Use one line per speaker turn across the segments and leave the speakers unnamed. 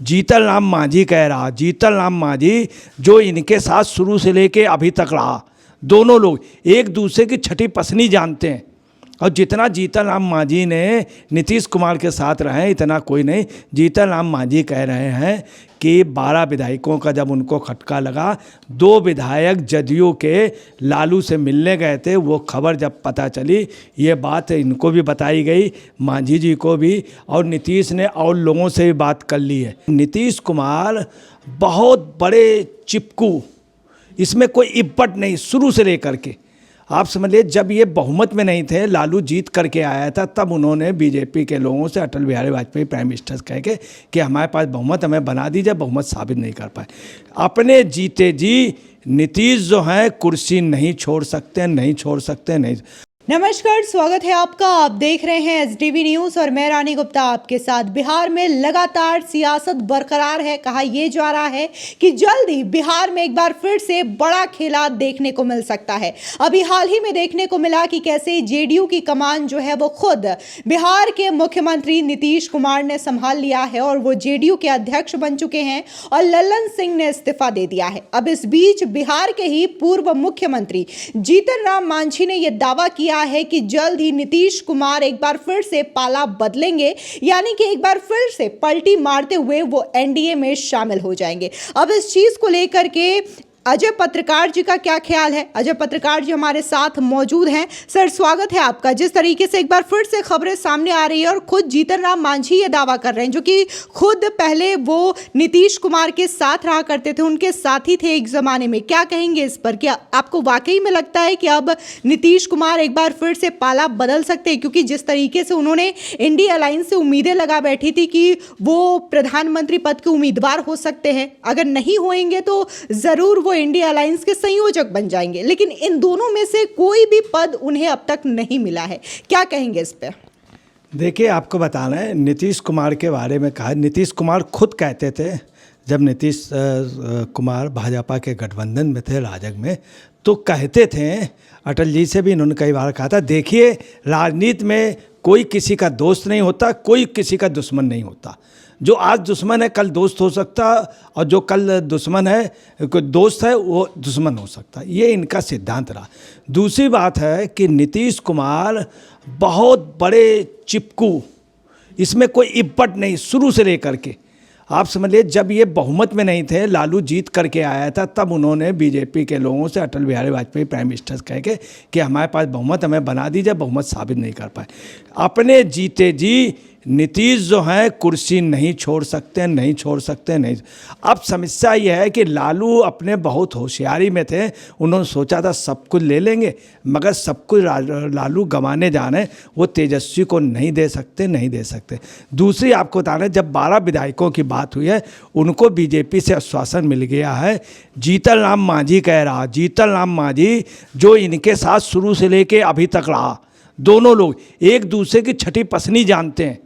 जीतन राम मांझी कह रहा, जीतन राम मांझी जो इनके साथ शुरू से लेके अभी तक रहा, दोनों लोग एक दूसरे की छठी पसनी जानते हैं। और जितना जीतन राम मांझी ने नीतीश कुमार के साथ रहे इतना कोई नहीं। जीतन राम मांझी कह रहे हैं कि 12 विधायकों का जब उनको खटका लगा, 2 विधायक जदयू के लालू से मिलने गए थे, वो खबर जब पता चली, ये बात इनको भी बताई गई, मांझी जी को भी, और नीतीश ने और लोगों से भी बात कर ली है। नीतीश कुमार बहुत बड़े चिपकू, इसमें कोई इब्बट नहीं, शुरू से लेकर के आप समझ लीजिए। जब ये बहुमत में नहीं थे, लालू जीत करके आया था, तब उन्होंने बीजेपी के लोगों से अटल बिहारी वाजपेयी प्राइम मिनिस्टर कह के कि हमारे पास बहुमत, हमें बना दीजिए, बहुमत साबित नहीं कर पाए। अपने जीते जी नीतीश जो है कुर्सी नहीं छोड़ सकते, नहीं छोड़ सकते, नहीं।
नमस्कार, स्वागत है आपका। आप देख रहे हैं एसडीवी न्यूज और मैं रानी गुप्ता आपके साथ। बिहार में लगातार सियासत बरकरार है। कहा यह जा रहा है कि जल्द ही बिहार में एक बार फिर से बड़ा खेला देखने को मिल सकता है। अभी हाल ही में देखने को मिला कि कैसे जेडीयू की कमान जो है वो खुद बिहार के मुख्यमंत्री नीतीश कुमार ने संभाल लिया है और वो जेडीयू के अध्यक्ष बन चुके हैं और लल्लन सिंह ने इस्तीफा दे दिया है। अब इस बीच बिहार के ही पूर्व मुख्यमंत्री जीतन राम मांझी ने यह दावा किया है कि जल्द ही नीतीश कुमार एक बार फिर से पाला बदलेंगे, यानी कि एक बार फिर से पलटी मारते हुए वो एनडीए में शामिल हो जाएंगे। अब इस चीज को लेकर के अजय पत्रकार जी का क्या ख्याल है? अजय पत्रकार जी हमारे साथ मौजूद हैं। सर, स्वागत है आपका। जिस तरीके से एक बार फिर से खबरें सामने आ रही है और खुद जीतन राम मांझी ये दावा कर रहे हैं, जो कि खुद पहले वो नीतीश कुमार के साथ रहा करते थे, उनके साथी थे एक जमाने में, क्या कहेंगे इस पर? क्या आपको वाकई में लगता है कि अब नीतीश कुमार एक बार फिर से पाला बदल सकते हैं? क्योंकि जिस तरीके से उन्होंने इंडिया अलायंस से उम्मीदें लगा बैठी थी कि वो प्रधानमंत्री पद के उम्मीदवार हो सकते हैं, अगर नहीं होंगे तो जरूर वो इंडिया अलायंस के संयोजक बन जाएंगे, लेकिन इन दोनों में से कोई भी पद उन्हें अब तक नहीं मिला है। क्या कहेंगे इस पे?
देखिए, आपको बताना है, नीतीश कुमार के बारे में कहा, नीतीश कुमार खुद कहते थे, जब नीतीश कुमार भाजपा के गठबंधन में थे, राजग में, तो कहते थे, अटल जी से भी इन्होंने कई बार कहा था, देखिए राजनीति में कोई किसी का दोस्त नहीं होता, कोई किसी का दुश्मन नहीं होता। जो आज दुश्मन है कल दोस्त हो सकता, और जो कल दुश्मन है कोई दोस्त है वो दुश्मन हो सकता। ये इनका सिद्धांत रहा। दूसरी बात है कि नीतीश कुमार बहुत बड़े चिपकू, इसमें कोई इब्बट नहीं, शुरू से लेकर के आप समझ लीजिए। जब ये बहुमत में नहीं थे, लालू जीत करके आया था, तब उन्होंने बीजेपी के लोगों से अटल बिहारी वाजपेयी प्राइम मिनिस्टर कह के कि हमारे पास बहुमत, हमें बना दीजिए, बहुमत साबित नहीं कर पाए। अपने जीते जी नीतीश जो है कुर्सी नहीं छोड़ सकते, नहीं छोड़ सकते, नहीं। अब समस्या यह है कि लालू अपने बहुत होशियारी में थे, उन्होंने सोचा था सब कुछ ले लेंगे, मगर सब कुछ लालू गंवाने जा रहे हैं, वो तेजस्वी को नहीं दे सकते, नहीं दे सकते। दूसरी आपको बताना है, जब 12 विधायकों की बात हुई है, उनको बीजेपी से आश्वासन मिल गया है। जीतन राम मांझी कह रहा, जीतन राम मांझी जो इनके साथ शुरू से लेके अभी तक रहा, दोनों लोग एक दूसरे की छठी पसनी जानते हैं।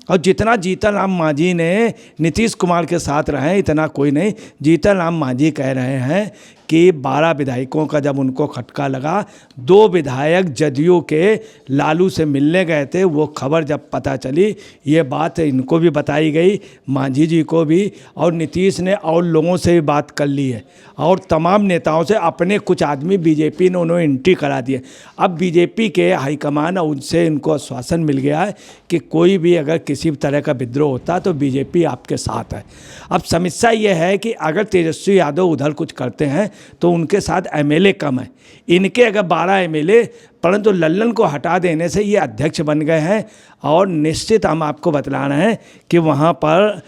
और जितना जीतन राम मांझी ने नीतीश कुमार के साथ रहे इतना कोई नहीं। जीतन राम मांझी कह रहे हैं कि 12 विधायकों का जब उनको खटका लगा, 2 विधायक जदयू के लालू से मिलने गए थे, वो खबर जब पता चली, ये बात इनको भी बताई गई, मांझी जी को भी, और नीतीश ने और लोगों से भी बात कर ली है, और तमाम नेताओं से, अपने कुछ आदमी बीजेपी ने उन्होंने एंट्री करा दिए। अब बीजेपी के हाईकमान उनसे इनको आश्वासन मिल गया है कि कोई भी अगर किसी तरह का विद्रोह होता तो बीजेपी आपके साथ है। अब समस्या ये है कि अगर तेजस्वी यादव उधर कुछ करते हैं तो उनके साथ एमएलए कम है, इनके अगर 12 एमएलए, परंतु लल्लन को हटा देने से ये अध्यक्ष बन गए हैं। और निश्चित हम आपको बतला रहे हैं कि वहाँ पर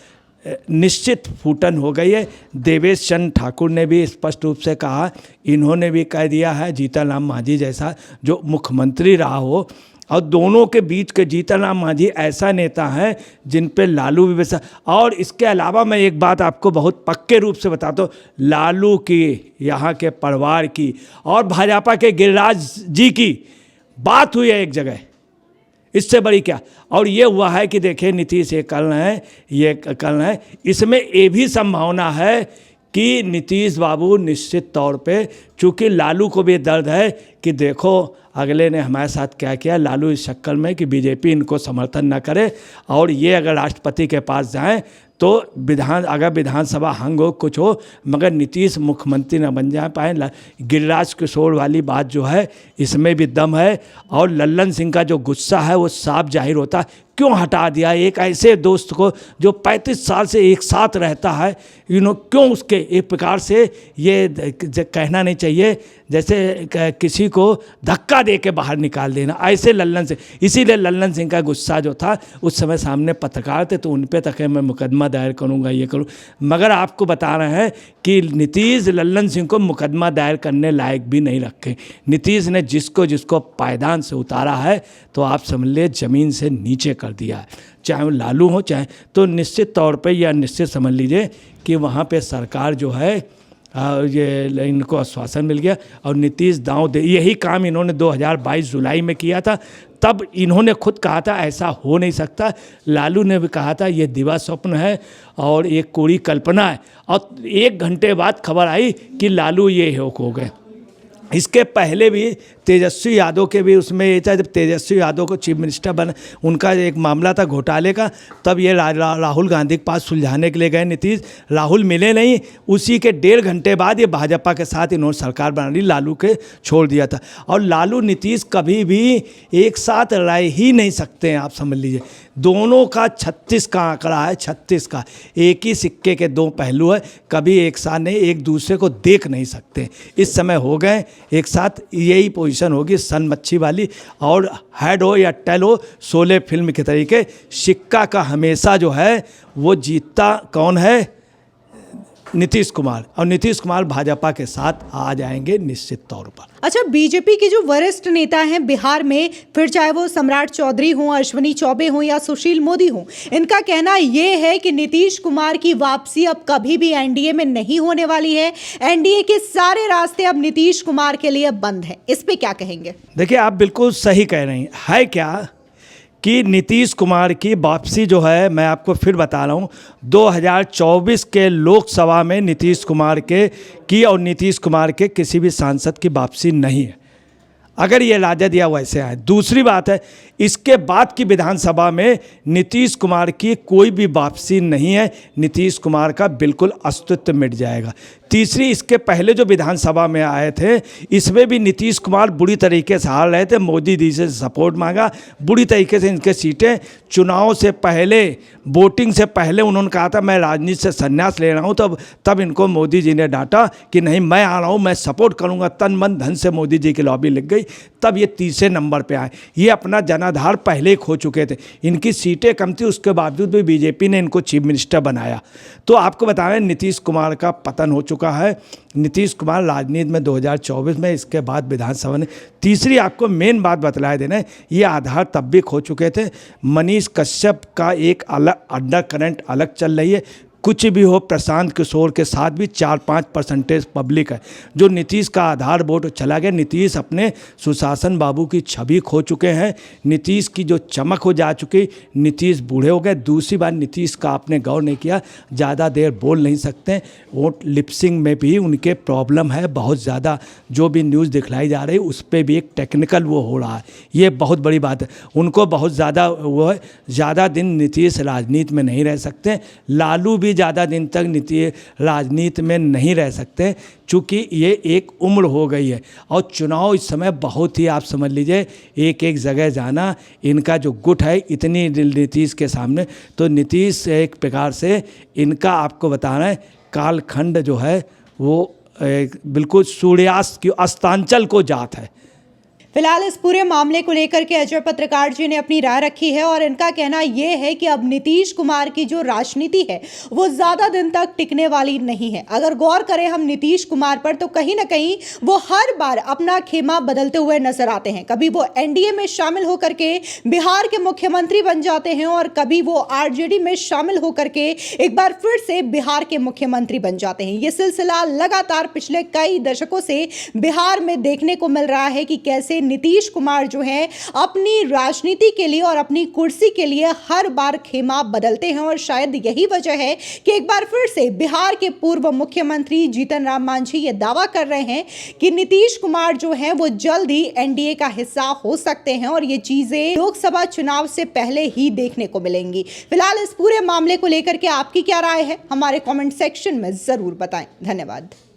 निश्चित फूटन हो गई है। देवेश चंद्र ठाकुर ने भी स्पष्ट रूप से कहा, इन्होंने भी कह दिया है, जीतन राम मांझी जैसा जो मुख्यमंत्री रहा हो, और दोनों के बीच के जीतन राम मांझी ऐसा नेता है जिन पे लालू भी वैसा। और इसके अलावा मैं एक बात आपको बहुत पक्के रूप से बताता हूँ, लालू की, यहाँ के परिवार की और भाजपा के गिरिराज जी की बात हुई है एक जगह, इससे बड़ी क्या। और ये हुआ है कि देखिए नीतीश ये कर रहे हैं, ये कर रहे हैं, इसमें ये भी संभावना है कि नीतीश बाबू निश्चित तौर पे, चूँकि लालू को भी दर्द है कि देखो अगले ने हमारे साथ क्या किया, लालू इस शक्ल में कि बीजेपी इनको समर्थन न करे और ये अगर राष्ट्रपति के पास जाएं तो अगर विधानसभा हंग हो कुछ हो मगर नीतीश मुख्यमंत्री न बन जा पाए। गिरिराज किशोर वाली बात जो है इसमें भी दम है और लल्लन सिंह का जो गुस्सा है वो साफ जाहिर होता है। क्यों हटा दिया एक ऐसे दोस्त को जो 35 साल से एक साथ रहता है, क्यों उसके एक प्रकार से ये कहना नहीं चाहिए जैसे किसी को धक्का दे के बाहर निकाल देना, ऐसे लल्लन सिंह। इसीलिए लल्लन सिंह का गुस्सा जो था उस समय सामने पत्रकार थे तो उन पे तक मैं मुकदमा दायर करूँगा ये करूँ, मगर आपको बता रहे हैं कि नीतीश लल्लन सिंह को मुकदमा दायर करने लायक भी नहीं रखे। नीतीश ने जिसको पायदान से उतारा है तो आप समझ लीजिए ज़मीन से नीचे कर दिया है, चाहे वो लालू हो चाहे, तो निश्चित तौर पे या निश्चित समझ लीजिए कि वहाँ पे सरकार जो है ये इनको आश्वासन मिल गया और नीतीश दांव दे। यही काम इन्होंने 2022 जुलाई में किया था, तब इन्होंने खुद कहा था ऐसा हो नहीं सकता। लालू ने भी कहा था ये दिवा स्वप्न है और एक कोरी कल्पना है, और 1 घंटे बाद खबर आई कि लालू ये हो गए। इसके पहले भी तेजस्वी यादव के भी उसमें ये था, जब तेजस्वी यादव को चीफ मिनिस्टर बना, उनका एक मामला था घोटाले का, तब ये राहुल गांधी के पास सुलझाने के लिए गए नीतीश, राहुल मिले नहीं, उसी के 1.5 घंटे बाद ये भाजपा के साथ इन्होंने सरकार बना ली, लालू के छोड़ दिया था। और लालू नीतीश कभी भी एक साथ रह ही नहीं सकते हैं, आप समझ लीजिए। दोनों का 36 का आंकड़ा है, 36 का, एक ही सिक्के के 2 पहलू है, कभी एक साथ नहीं, एक दूसरे को देख नहीं सकते। इस समय हो गए एक साथ, यही पोजीशन होगी सन मच्छी वाली, और हेड हो या टेल हो, शोले फिल्म के तरीके, सिक्का का हमेशा जो है वो जीतता कौन है, नीतीश कुमार, और नीतीश कुमार भाजपा के साथ आ जाएंगे निश्चित तौर पर।
अच्छा, बीजेपी के जो वरिष्ठ नेता हैं बिहार में, फिर चाहे वो सम्राट चौधरी हों, अश्विनी चौबे हों या सुशील मोदी हों, इनका कहना ये है कि नीतीश कुमार की वापसी अब कभी भी एनडीए में नहीं होने वाली है। एनडीए के सारे रास्ते अब नीतीश कुमार के लिए बंद हैं। इस पे क्या कहेंगे?
देखिए, आप बिल्कुल सही कह रही हैं। है क्या कि नीतीश कुमार की वापसी जो है, मैं आपको फिर बता रहा हूँ, 2024 के लोकसभा में नीतीश कुमार की और नीतीश कुमार के किसी भी सांसद की वापसी नहीं है, अगर ये राजद या वैसे आए। दूसरी बात है, इसके बाद की विधानसभा में नीतीश कुमार की कोई भी वापसी नहीं है, नीतीश कुमार का बिल्कुल अस्तित्व मिट जाएगा। तीसरी, इसके पहले जो विधानसभा में आए थे इसमें भी नीतीश कुमार बुरी तरीके से हार रहे थे, मोदी जी से सपोर्ट मांगा, बुरी तरीके से इनके सीटें, चुनाव से पहले, वोटिंग से पहले उन्होंने कहा था मैं राजनीति से संन्यास ले रहा हूँ, तब इनको मोदी जी ने डांटा कि नहीं मैं आ रहा हूँ, मैं सपोर्ट करूँगा, तन मन धन से मोदी जी की लॉबी लग गई, तब ये तीसरे नंबर पे आए। ये अपना जनाधार पहले ही खो चुके थे, इनकी सीटें कम थी, उसके बावजूद भी बीजेपी ने इनको चीफ मिनिस्टर बनाया। तो आपको बता रहे हैं नीतीश कुमार का पतन हो चुका है। नीतीश कुमार राजनीति में 2024 में, इसके बाद विधानसभा ने। तीसरी आपको मेन बात बतलाए देना है, ये आधार तब भी खो चुके थे। मनीष कश्यप का एक अलग अंडर करंट अलग चल रही है, कुछ भी हो प्रशांत किशोर के साथ भी 4-5% पब्लिक है, जो नीतीश का आधार वोट चला गया। नीतीश अपने सुशासन बाबू की छवि खो चुके हैं, नीतीश की जो चमक हो जा चुकी, नीतीश बूढ़े हो गए। दूसरी बात, नीतीश का आपने गौर नहीं किया, ज़्यादा देर बोल नहीं सकते, वोट लिपसिंग में भी उनके प्रॉब्लम है बहुत ज़्यादा, जो भी न्यूज़ दिखलाई जा रही उस पर भी एक टेक्निकल वो हो रहा है, ये बहुत बड़ी बात है। उनको बहुत ज़्यादा वो है, ज़्यादा दिन नीतीश राजनीति में नहीं रह सकते, लालू भी ज़्यादा दिन तक नीतीश राजनीति में नहीं रह सकते, चूँकि ये एक उम्र हो गई है और चुनाव इस समय बहुत ही, आप समझ लीजिए, एक एक जगह जाना, इनका जो गुट है इतनी नीतीश के सामने, तो नीतीश एक प्रकार से इनका आपको बताना है कालखंड जो है वो बिल्कुल सूर्यास्त की अस्तांचल को जात है।
फिलहाल इस पूरे मामले को लेकर के अजय पत्रकार जी ने अपनी राय रखी है और इनका कहना यह है कि अब नीतीश कुमार की जो राजनीति है वो ज्यादा दिन तक टिकने वाली नहीं है। अगर गौर करें हम नीतीश कुमार पर, तो कहीं ना कहीं वो हर बार अपना खेमा बदलते हुए नजर आते हैं। कभी वो एनडीए में शामिल होकर के बिहार के मुख्यमंत्री बन जाते हैं और कभी वो आरजेडी में शामिल होकर के एक बार फिर से बिहार के मुख्यमंत्री बन जाते हैं। ये सिलसिला लगातार पिछले कई दशकों से बिहार में देखने को मिल रहा है कि कैसे से नीतीश कुमार जो है अपनी राजनीति के लिए और अपनी कुर्सी के लिए हर बार खेमा बदलते हैं और शायद यही वजह है कि एक बार फिर से बिहार के पूर्व मुख्यमंत्री जीतन राम मांझी ये दावा कर रहे हैं कि नीतीश कुमार जो है वो जल्द ही एनडीए का हिस्सा हो सकते हैं और ये चीजें लोकसभा चुनाव से पहले ही देखने को मिलेंगी। फिलहाल इस पूरे मामले को लेकर के आपकी क्या राय है, हमारे कमेंट सेक्शन में जरूर बताएं। धन्यवाद।